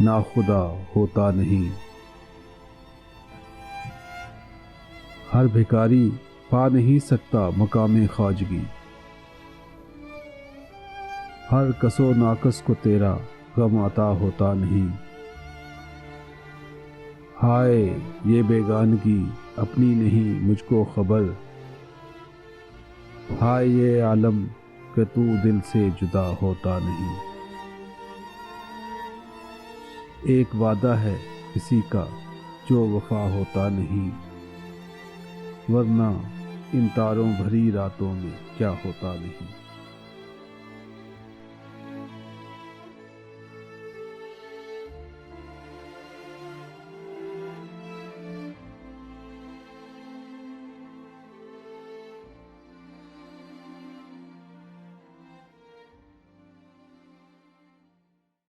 नाखुदा होता नहीं। हर भिखारी पा नहीं सकता मकाम ख्वाजगी, हर कसो नाकस को तेरा गम अता होता नहीं। हाय ये बेगानगी अपनी नहीं मुझको खबर, हाय ये आलम कि तू दिल से जुदा होता नहीं। एक वादा है किसी का जो वफा होता नहीं, वरना इन तारों भरी रातों में क्या होता नहीं।